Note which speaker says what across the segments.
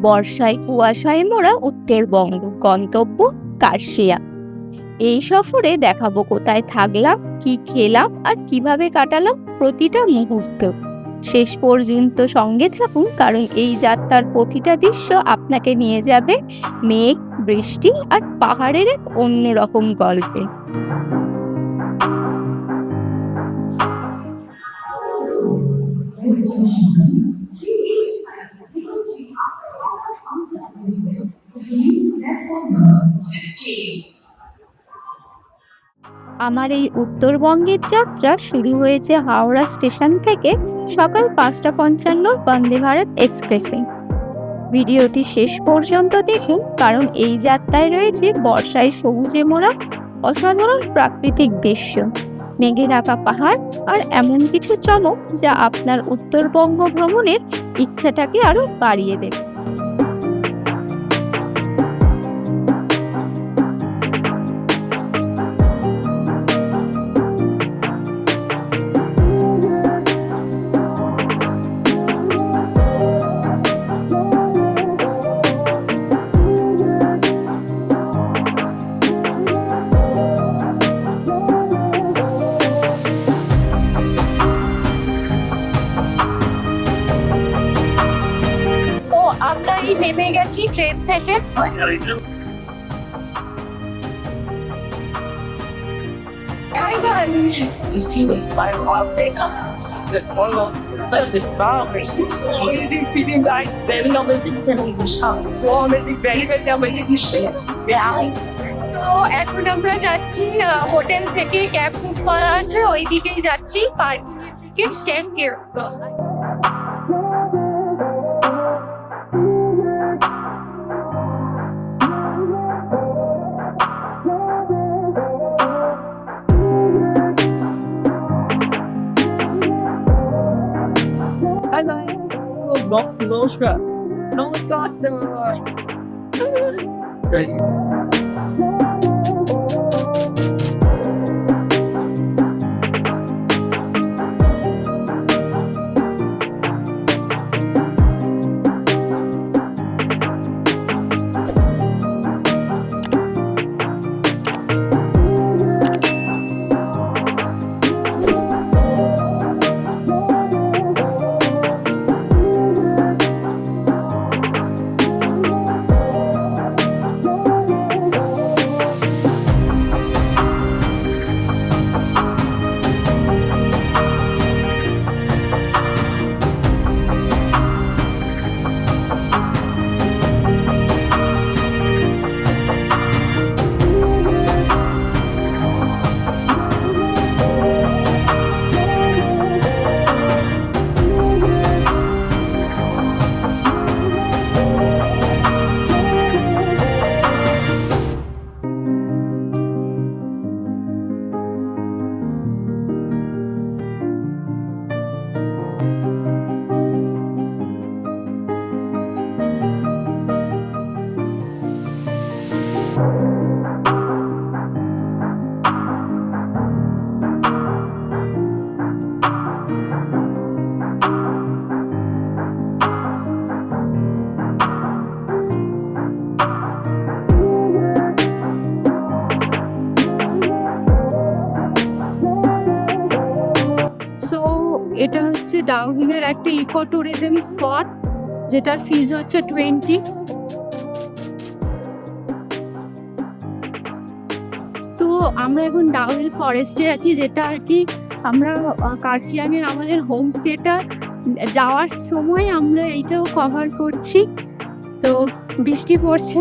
Speaker 1: বর্ষায় কুয়াশায় মোড়া উত্তরবঙ্গ, গন্তব্য কার্শিয়া। এই সফরে দেখাবো কোথায় থাকলাম, কি খেলাম আর কিভাবে কাটালাম প্রতিটা মুহূর্ত। শেষ পর্যন্ত সঙ্গে থাকুন, কারণ এই যাত্রার প্রতিটা দৃশ্য আপনাকে নিয়ে যাবে মেঘ, বৃষ্টি আর পাহাড়ের এক অন্যরকম গল্পে। আমার এই উত্তরবঙ্গের যাত্রা শুরু হয়েছে হাওড়া স্টেশন থেকে সকাল 5:55 বন্দে ভারত এক্সপ্রেসে। ভিডিওটি শেষ পর্যন্ত দেখুন, কারণ এই যাত্রায় রয়েছে বর্ষায় সবুজে মোড়া অসাধারণ প্রাকৃতিক দৃশ্য, মেঘে ঢাকা পাহাড় আর এমন কিছু চমক যা আপনার উত্তরবঙ্গ ভ্রমণের ইচ্ছাটাকে আরো বাড়িয়ে দেবে। আমরাই নেমে গেছি ট্রেন থেকে।
Speaker 2: Amazing feeling, guys. Very amazing feeling. So amazing, very amazing experience.
Speaker 3: তো এখন আমরা যাচ্ছি হোটেল থেকে ক্যাব বুক করা আছে, ওই দিকেই যাচ্ছি পার্কিং স্টেপ হিয়ার।
Speaker 2: Namaskar.
Speaker 3: এটা হচ্ছে ডাউনহিলের একটা ইকো ট্যুরিজম স্পট, যেটার ফিজ হচ্ছে 20। তো আমরা এখন ডাউনহিল ফরেস্টে আছি, যেটা আর কি আমরা কার্শিয়াংয়ের আমাদের হোমস্টেটা যাওয়ার সময় আমরা এইটাও কভার করছি। তো বৃষ্টি পড়ছে,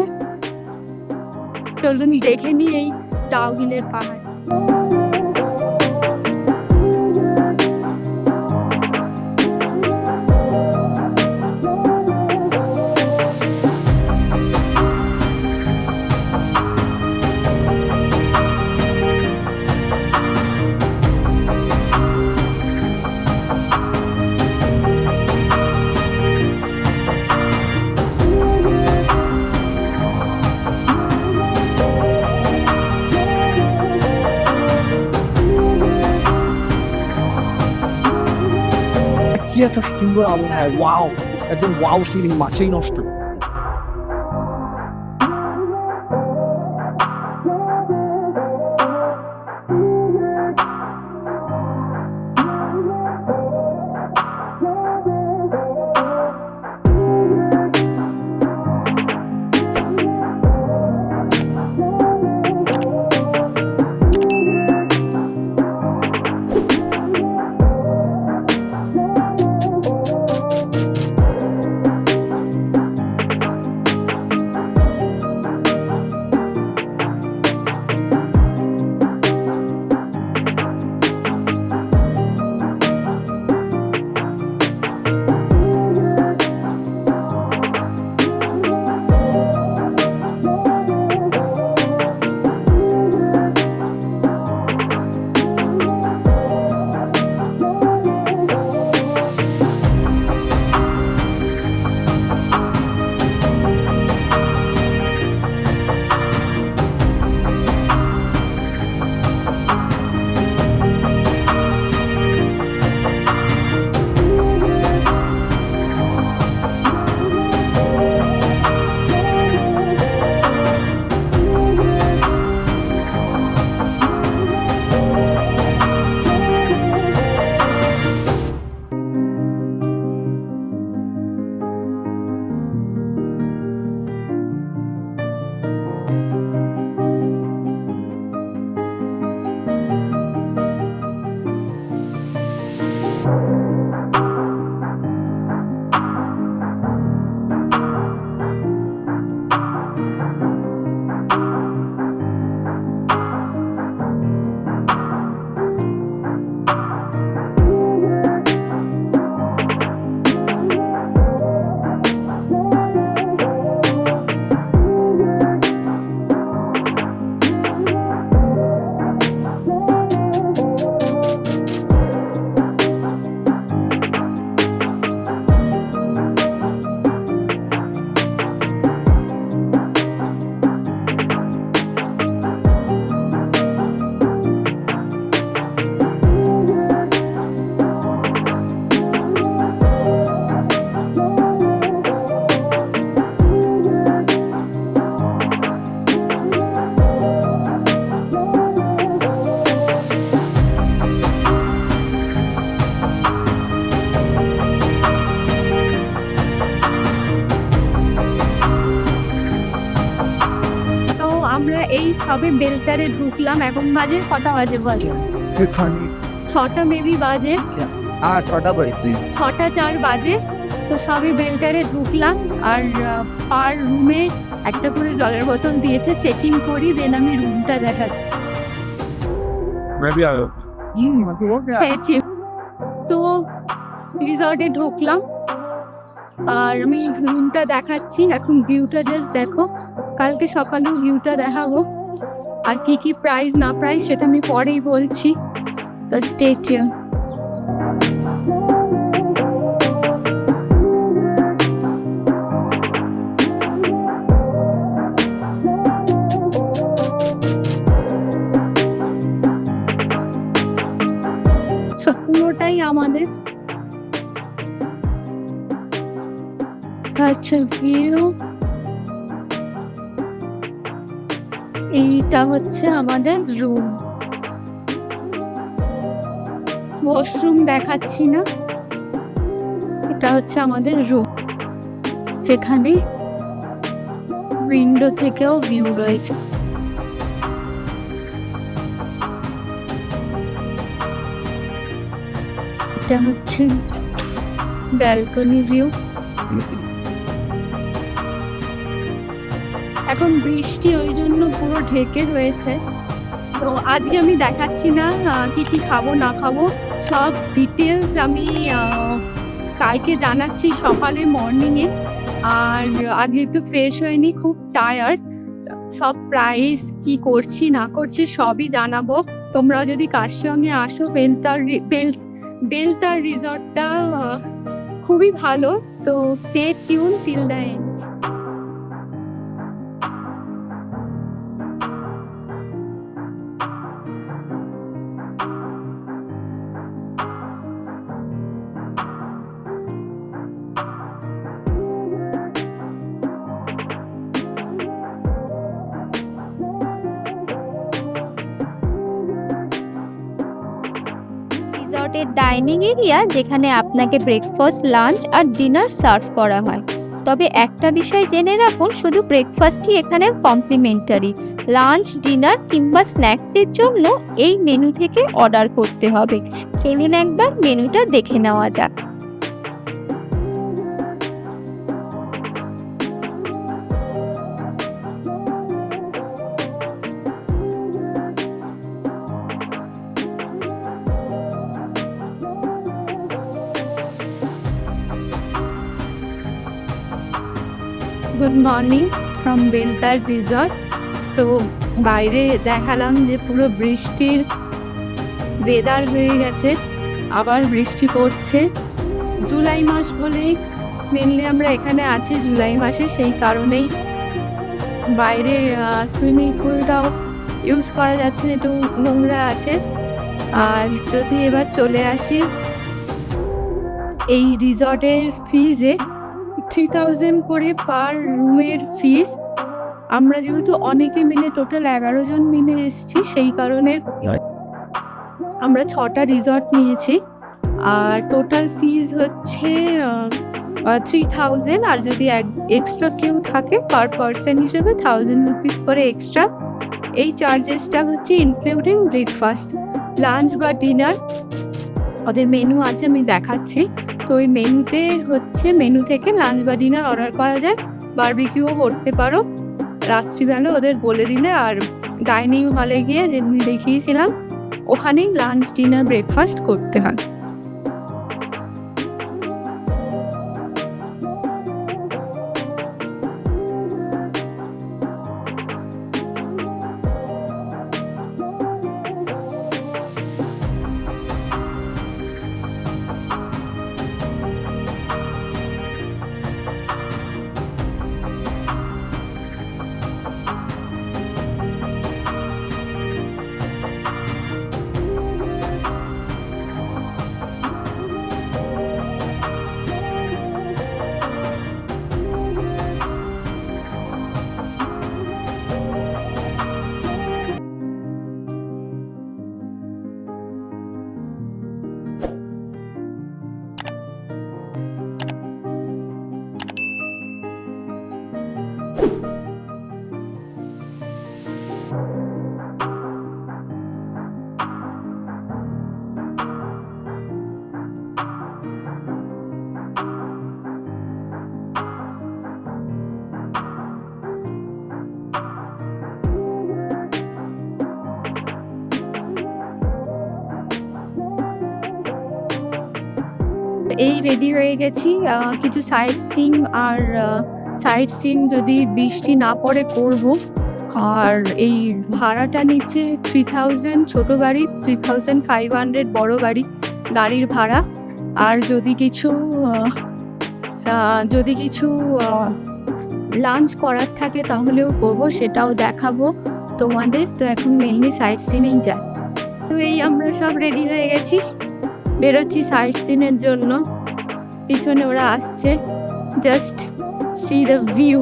Speaker 3: চলুন দেখে নিই এই ডাউনহিলের পাহাড়।
Speaker 2: কি একটা সুন্দর আবহাওয়া, ওয়াও, একদম ওয়াও ফিলিং, মাছেই নষ্ট।
Speaker 3: এই সবে বেলটারে ঢুকলাম, এখন বাজে কটা বাজে বাজে
Speaker 4: এখানে
Speaker 3: 6টা মেবি বাজে,
Speaker 4: 6টা বাজে।
Speaker 3: 6টা 4 বাজে। তো সবে বেলটারে ঢুকলাম আর পার রুমে একটা করে জলের বোতল দিয়েছে, চেকিং করি দেন আমি রুমটা দেখাচ্ছি।
Speaker 4: Maybe I.
Speaker 3: Thank you. তো রিসর্টে ঢুকলাম আর আমি রুমটা দেখাচ্ছি, এখন ভিউটা জাস্ট দেখো, কালকে সকালেও ভিউটা দেখাবো আর কি কি প্রাইস না প্রাইস সেটা আমি পরেই বলছি, তো স্টে টিউন। পুরোটাই আমাদের। আচ্ছা ভিউ, এইটা হচ্ছে আমাদের রুম। ওয়াশরুম দেখাচ্ছি না, এটা হচ্ছে আমাদের রুম, যেখানে উইন্ডো থেকেও ভিউ রয়েছে। এটা হচ্ছে ব্যালকনি ভিউ। এখন বৃষ্টি ওই জন্য পুরো ঢেকে রয়েছে, তো আজকে আমি দেখাচ্ছি না কি কি খাবো না খাবো, সব ডিটেলস আমি কালকে জানাচ্ছি সকালে মর্নিংয়ে। আর আজকে একটু ফ্রেশ হয়নি, খুব টায়ার্ড, সব প্রাইস কি করছি না করছি সবই জানাবো। তোমরাও যদি কার সঙ্গে আসো, বেলতার রিসর্টটা খুবই ভালো, তো stay tuned till the end.
Speaker 1: রিসর্টের ডাইনিং এরিয়া, যেখানে আপনাকে ব্রেকফাস্ট, লাঞ্চ আর ডিনার সার্ভ করা হয়। তবে একটা বিষয় জেনে রাখুন, শুধু ব্রেকফাস্টই এখানে কমপ্লিমেন্টারি। লাঞ্চ, ডিনার কিংবা স্ন্যাক্সের জন্য এই মেনু থেকে অর্ডার করতে হবে। চলুন একবার মেনুটা দেখে নেওয়া যাক।
Speaker 3: Good morning from Beltar resort. তো বাইরে দেখালাম যে পুরো বৃষ্টির ওয়েদার হয়ে গেছে, আবার বৃষ্টি পড়ছে। জুলাই মাস বলে মেনলি আমরা এখানে আছি জুলাই মাসে, সেই কারণেই বাইরে সুইমিং পুলটাও ইউজ করা যাচ্ছে না, একটু নোংরা আছে। আর যদি এবার চলে আসি এই রিসর্টের ফিজে, 3000 করে পার রুমের ফিস। আমরা যেহেতু অনেকে মিলে টোটাল 11 জন মিলে এসেছি, সেই কারণে আমরা 6টা রিসর্ট নিয়েছি আর টোটাল ফিস হচ্ছে 3000। আর যদি এক্সট্রা কেউ থাকে পার পার্সন হিসেবে 1000 রুপিস করে এক্সট্রা। এই চার্জেসটা হচ্ছে ইনক্লুডিং ব্রেকফাস্ট, লাঞ্চ বা ডিনার। ওদের মেনু আছে, আমি দেখাচ্ছি। তো ওই মেনুতে হচ্ছে মেনু থেকে লাঞ্চ বা ডিনার অর্ডার করা যায়, বারবিকিউও করতে পারো রাত্রিবেলা ওদের বলে দিলে। আর ডাইনিং হলে গিয়ে যেমনি দেখিয়েছিলাম ওখানেই লাঞ্চ, ডিনার, ব্রেকফাস্ট করতে হয়। এই রেডি হয়ে গেছি, কিছু সাইট সিইং আর সাইট সিইং যদি বৃষ্টি না পড়ে করব। আর এই ভাড়াটা নিচ্ছে 3000 ছোট গাড়ি, 3500 বড় গাড়ির ভাড়া। আর যদি কিছু লাঞ্চ করার থাকে তাহলেও করবো, সেটাও দেখাবো তোমাদের। তো এখন মেনলি সাইট সিনেই যাই। তো এই আমরা সব রেডি হয়ে গেছি, বেরোচ্ছি সাইট সিনের জন্য। পিছনে ওরা আসছে, জাস্ট সি দ্য ভিউ।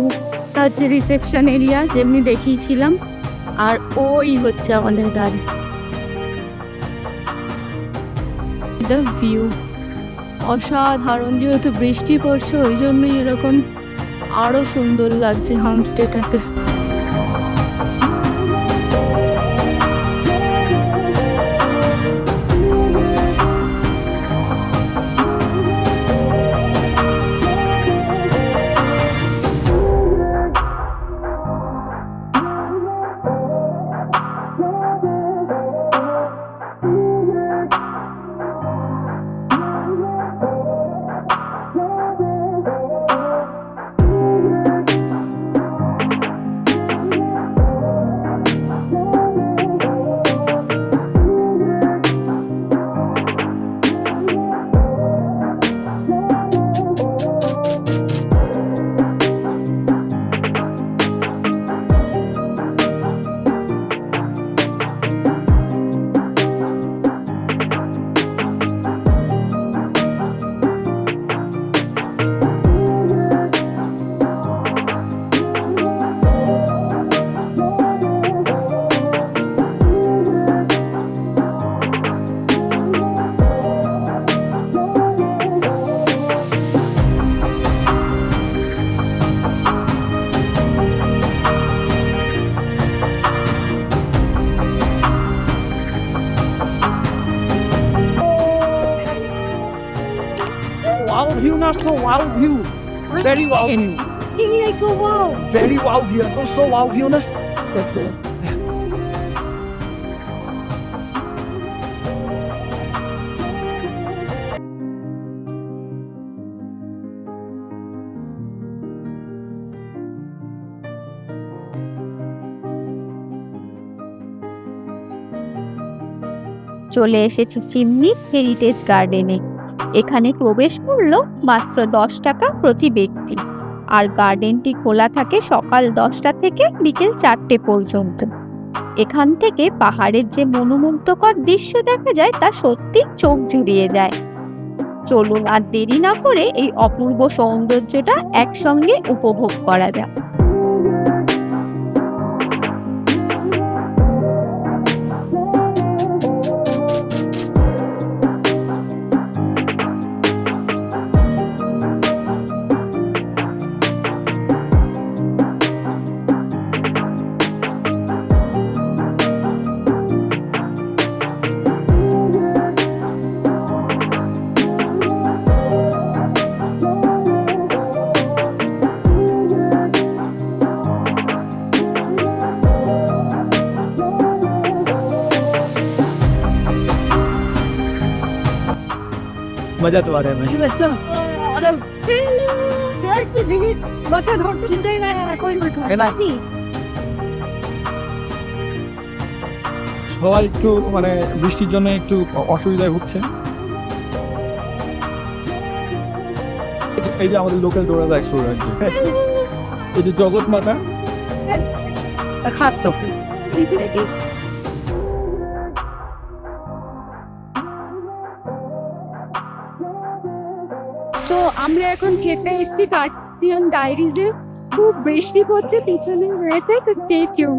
Speaker 3: তা হচ্ছে রিসেপশন এরিয়া যেমনি দেখিয়েছিলাম, আর ওই হচ্ছে আমাদের গাড়ি। দ্য ভিউ অসাধারণ, যেহেতু বৃষ্টি পড়ছে ওই জন্যই এরকম আরো সুন্দর লাগছে হোমস্টেটাতে।
Speaker 2: Wow view na, so wow view. Very wow view.
Speaker 3: Like a wow.
Speaker 2: Very wow view. So wow view na.
Speaker 1: চলে এসেছি চিমনি হেরিটেজ গার্ডেনে। এখানে প্রবেশ মূল্য মাত্র 10 টাকা প্রতি ব্যক্তি, আর গার্ডেনটি খোলা থাকে সকাল 10টা থেকে বিকেল 4টে পর্যন্ত। এখান থেকে পাহাড়ের যে মনোমুগ্ধকর দৃশ্য দেখা যায় তা সত্যি চোখ জুড়িয়ে যায়। চলুন আর দেরি না করে এই অপূর্ব সৌন্দর্যটা একসঙ্গে উপভোগ করা যাক।
Speaker 2: मजा तो आ रहा है भाई। बच्चा सर की जिंदगी माथा धरते जिंदगी में कोई बैठो है ना। সবাই একটু মানে বৃষ্টির জন্য একটু অসুবিধায় ভুগছে। এই যে আমাদের লোকাল দৌড়াদা এক্সপ্লোরার, এই যে জগৎ মাতা খাস তো।
Speaker 3: তো আমরা এখন খেতে এসেছি কার্চিয়ান ডায়েরিজে। খুব বৃষ্টি পড়ছে, পিছনে রয়েছে, তো স্টে টিউন।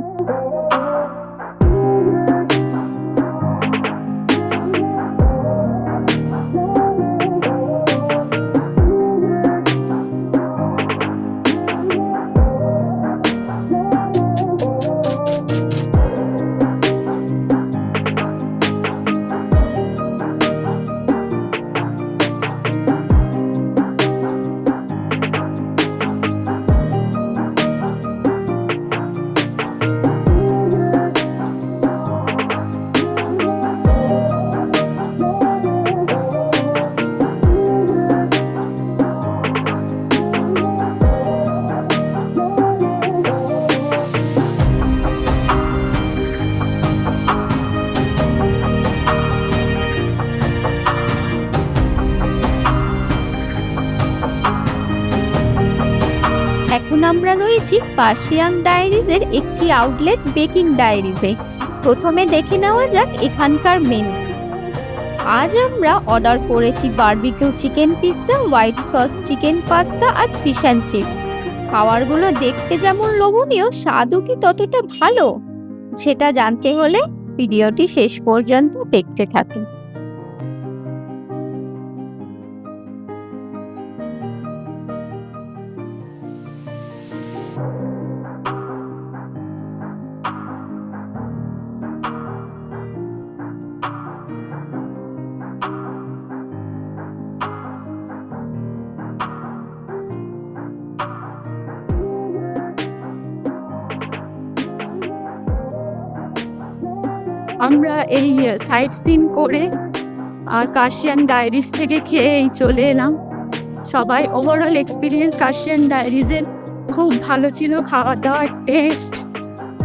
Speaker 1: এখন আমরা রয়েছি পার্সিয়ান ডায়েরিজের একটি আউটলেট বেকিং ডায়েরিজে। প্রথমে দেখে নেওয়া যাক এখানকার মেনু। আজ আমরা অর্ডার করেছি barbecue chicken pizza, white sauce chicken pasta আর ফিশ অ্যান্ড চিপস। খাবারগুলো দেখতে যেমন লোভনীয়, স্বাদও কি ততটা ভালো, সেটা জানতে হলে ভিডিওটি শেষ পর্যন্ত দেখতে থাকুন।
Speaker 3: আমরা এই সাইট সিন করে আর কার্শিয়ান ডায়েরিজ থেকে খেয়ে এই চলে এলাম। সবাই ওভারঅল এক্সপিরিয়েন্স কার্শিয়ান ডায়েরিজের খুব ভালো ছিল। খাওয়া দাওয়ার টেস্ট,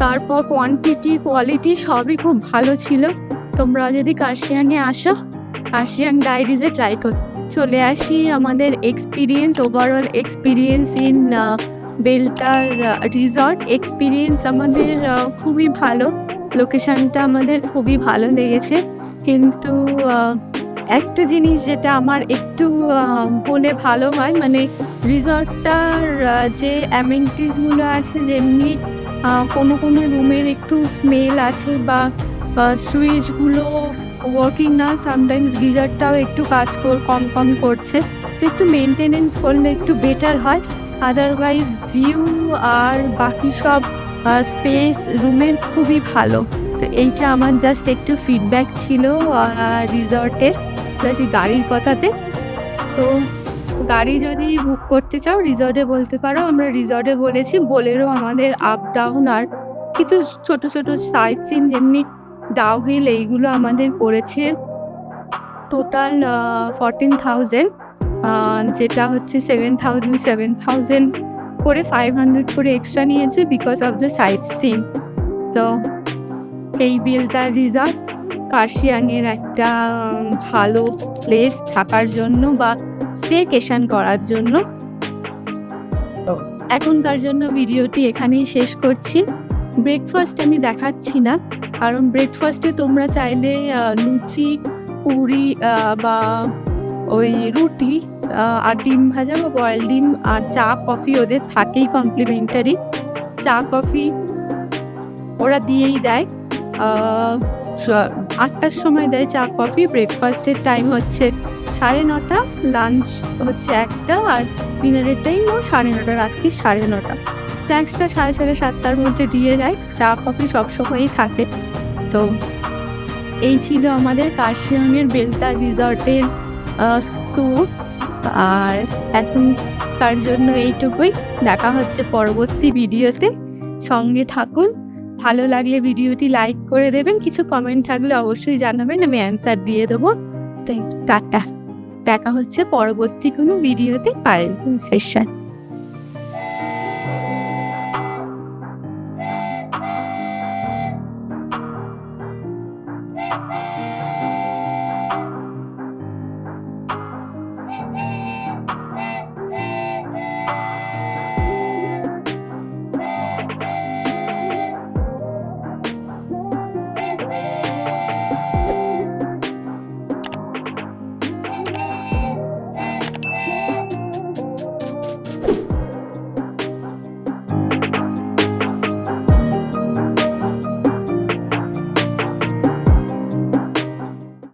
Speaker 3: তারপর কোয়ান্টিটি, কোয়ালিটি সবই খুব ভালো ছিল। তোমরা যদি কার্শিয়ানে আসো, কার্শিয়ান ডায়েরিজে ট্রাই করো। চলে আসি আমাদের experience, overall experience in Beltar resort. Experience আমাদের খুবই ভালো, লোকেশনটা আমাদের খুবই ভালো লেগেছে। কিন্তু একটা জিনিস যেটা আমার একটু বলে ভালো হয়, মানে রিসর্টটার যে অ্যামেনিটিসগুলো আছে, যেমনি কোনো কোনো রুমের একটু স্মেল আছে বা সুইচগুলো ওয়ার্কিং না, সামটাইমস গিজারটাও একটু কাজ কম করছে, তো একটু মেনটেনেন্স করলে একটু বেটার হয়। আদারওয়াইজ ভিউ আর বাকি সব স্পেস রুমের খুবই ভালো। তো এইটা আমার জাস্ট একটু ফিডব্যাক ছিল রিসর্টের, প্লাস গাড়ির কথাতে। তো গাড়ি যদি বুক করতে চাও রিসর্টে বলতে পারো। আমরা রিসর্টে বলেছি, বোলেরো আমাদের আপ ডাউন আর কিছু ছোট ছোট সাইট সিন যেমনি ডাউহিল, এইগুলো আমাদের করেছে। টোটাল 14,000, যেটা হচ্ছে 7,000 করে 500 করে এক্সট্রা নিয়েছে because of the sightseeing. তো এই বেলটার রিসর্ট কার্শিয়াংয়ের একটা ভালো প্লেস থাকার জন্য বা স্টেকেশন করার জন্য। তো এখনকার জন্য ভিডিওটি এখানেই শেষ করছি। ব্রেকফাস্ট আমি দেখাচ্ছি না, কারণ ব্রেকফাস্টে তোমরা চাইলে লুচি, পুরি বা ওই রুটি আর ডিম ভাজা বা বয়েল ডিম আর চা কফি ওদের থাকেই কমপ্লিমেন্টারি। চা কফি ওরা দিয়েই দেয়, 8টার সময় দেয় চা কফি। ব্রেকফাস্টের টাইম হচ্ছে 9:30, লাঞ্চ হচ্ছে 1টা, আর ডিনারের টাইমও 9:30, রাত্রি 9:30। স্ন্যাক্সটা 7:30 মধ্যে দিয়ে যায়। চা কফি সবসময়ই থাকে। তো এই ছিল আমাদের কার্শিয়াংয়ের বেলটার রিসর্টের ট্যুর। আর এখনকার জন্য এইটুকুই। দেখা হচ্ছে পরবর্তী ভিডিওতে, সঙ্গে থাকুন। ভালো লাগলে ভিডিওটি লাইক করে দেবেন, কিছু কমেন্ট থাকলে অবশ্যই জানাবেন, আমি অ্যান্সার দিয়ে দেবো। তো টাটা, দেখা হচ্ছে পরবর্তী কোনো ভিডিওতে, ফাইল সেশন।